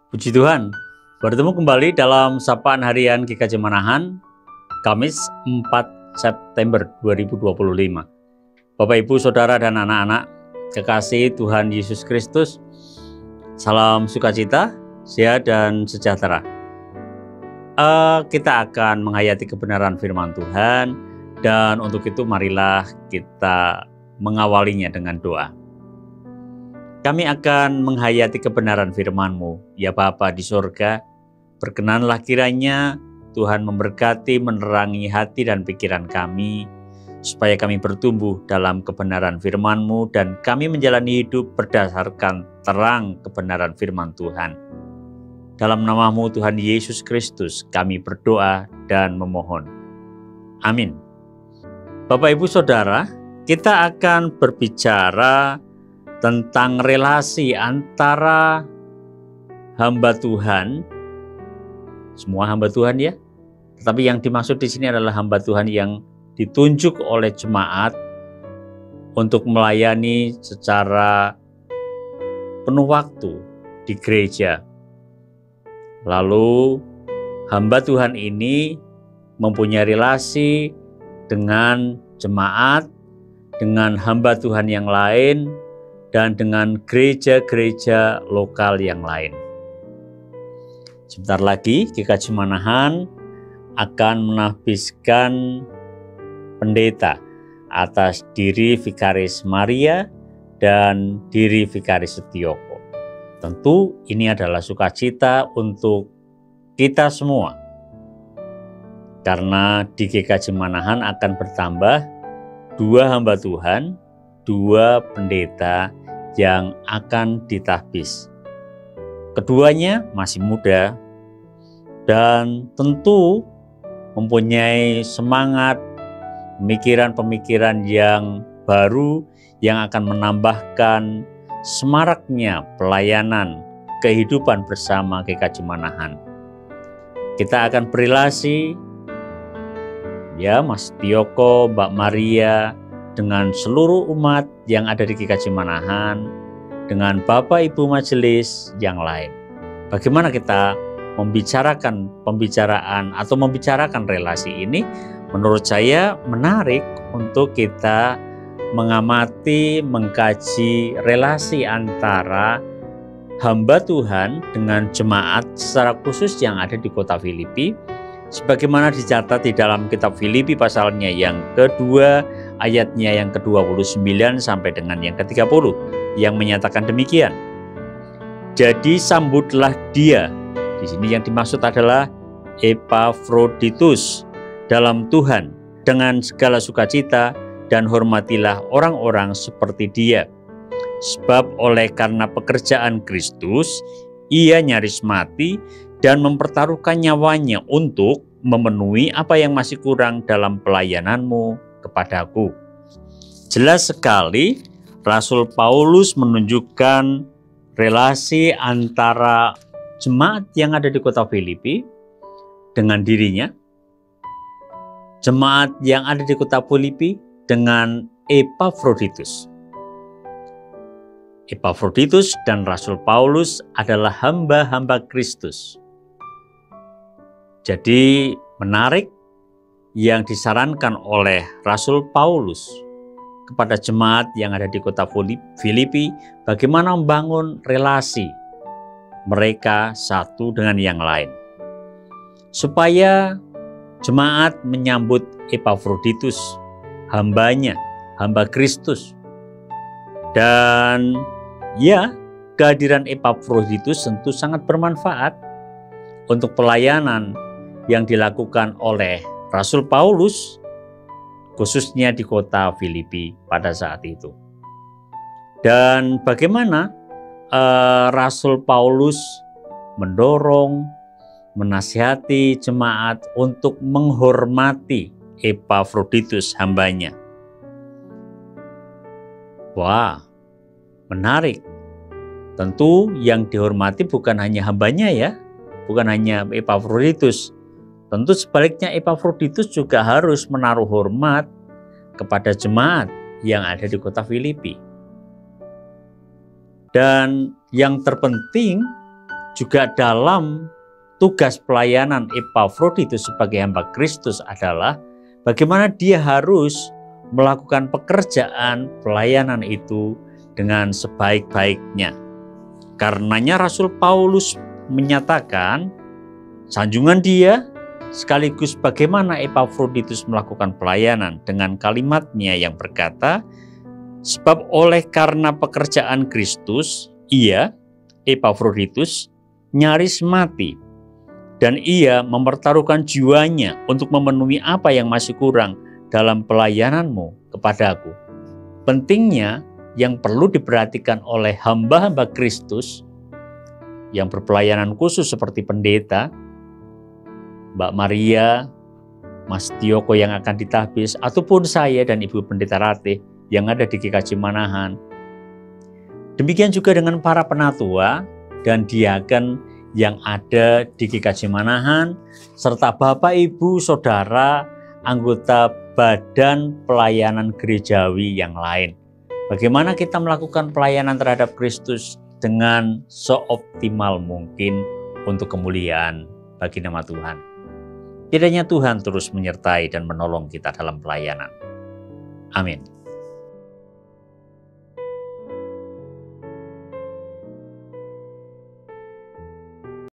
Puji Tuhan, bertemu kembali dalam Sapaan Harian GKJ Manahan, Kamis 4 September 2025. Bapak, Ibu, Saudara, dan anak-anak kekasih Tuhan Yesus Kristus, salam sukacita, sehat, dan sejahtera. Kita akan menghayati kebenaran firman Tuhan, dan untuk itu marilah kita mengawalinya dengan doa. Kami akan menghayati kebenaran firman-Mu, ya Bapa di sorga. Berkenanlah kiranya Tuhan memberkati, menerangi hati dan pikiran kami, supaya kami bertumbuh dalam kebenaran firman-Mu dan kami menjalani hidup berdasarkan terang kebenaran firman Tuhan. Dalam nama-Mu Tuhan Yesus Kristus kami berdoa dan memohon. Amin. Bapak, Ibu, Saudara, kita akan berbicara tentang relasi antara hamba Tuhan, semua hamba Tuhan ya, tetapi yang dimaksud di sini adalah hamba Tuhan yang ditunjuk oleh jemaat untuk melayani secara penuh waktu di gereja. Lalu hamba Tuhan ini mempunyai relasi dengan jemaat, dengan hamba Tuhan yang lain, dan dengan gereja-gereja lokal yang lain. Sebentar lagi GKJ Manahan akan menahbiskan pendeta atas diri Vikaris Maria dan diri Vikaris Setioko. Tentu ini adalah sukacita untuk kita semua, karena di GKJ Manahan akan bertambah 2 hamba Tuhan, 2 pendeta yang akan ditahbis. Keduanya masih muda dan tentu mempunyai semangat, pemikiran-pemikiran yang baru yang akan menambahkan semaraknya pelayanan kehidupan bersama GKJ Manahan. Kita akan berrelasi, ya, Mas Tioko, Mbak Maria, dengan seluruh umat yang ada di GKJ Manahan, dengan Bapak Ibu Majelis yang lain. Bagaimana kita membicarakan relasi ini? Menurut saya menarik untuk kita mengamati, mengkaji relasi antara hamba Tuhan dengan jemaat secara khusus yang ada di kota Filipi, sebagaimana dicatat di dalam kitab Filipi pasalnya yang kedua, ayatnya yang ke-29 sampai dengan yang ke-30 yang menyatakan demikian. Jadi sambutlah dia. Di sini yang dimaksud adalah Epafroditus dalam Tuhan dengan segala sukacita, dan hormatilah orang-orang seperti dia. Sebab oleh karena pekerjaan Kristus, ia nyaris mati dan mempertaruhkan nyawanya untuk memenuhi apa yang masih kurang dalam pelayananmu kepadaku. Jelas sekali Rasul Paulus menunjukkan relasi antara jemaat yang ada di kota Filipi dengan dirinya, jemaat yang ada di kota Filipi dengan Epafroditus. Epafroditus dan Rasul Paulus adalah hamba-hamba Kristus. Jadi menarik yang disarankan oleh Rasul Paulus kepada jemaat yang ada di kota Filipi, bagaimana membangun relasi mereka satu dengan yang lain, supaya jemaat menyambut Epafroditus, hambanya, hamba Kristus. Dan ya, kehadiran Epafroditus tentu sangat bermanfaat untuk pelayanan yang dilakukan oleh Rasul Paulus, khususnya di kota Filipi pada saat itu. Dan bagaimana Rasul Paulus mendorong, menasihati jemaat untuk menghormati Epafroditus, hambanya. Wah, menarik. Tentu yang dihormati bukan hanya hambanya ya, bukan hanya Epafroditus. Tentu sebaliknya Epafroditus juga harus menaruh hormat kepada jemaat yang ada di kota Filipi. Dan yang terpenting juga dalam tugas pelayanan Epafroditus sebagai hamba Kristus adalah bagaimana dia harus melakukan pekerjaan pelayanan itu dengan sebaik-baiknya. Karenanya Rasul Paulus menyatakan sanjungan dia sekaligus bagaimana Epafroditus melakukan pelayanan dengan kalimatnya yang berkata, sebab oleh karena pekerjaan Kristus, ia, Epafroditus, nyaris mati. Dan ia mempertaruhkan jiwanya untuk memenuhi apa yang masih kurang dalam pelayananmu kepadaku. Pentingnya yang perlu diperhatikan oleh hamba-hamba Kristus yang berpelayanan khusus seperti pendeta, Mbak Maria, Mas Tioko yang akan ditahbiz, ataupun saya dan Ibu Pendeta Ratih yang ada di GKJ Manahan. Demikian juga dengan para penatua dan diaken yang ada di GKJ Manahan, serta Bapak, Ibu, Saudara, anggota badan pelayanan gerejawi yang lain. Bagaimana kita melakukan pelayanan terhadap Kristus dengan seoptimal mungkin untuk kemuliaan bagi nama Tuhan. Kiranya Tuhan terus menyertai dan menolong kita dalam pelayanan. Amin.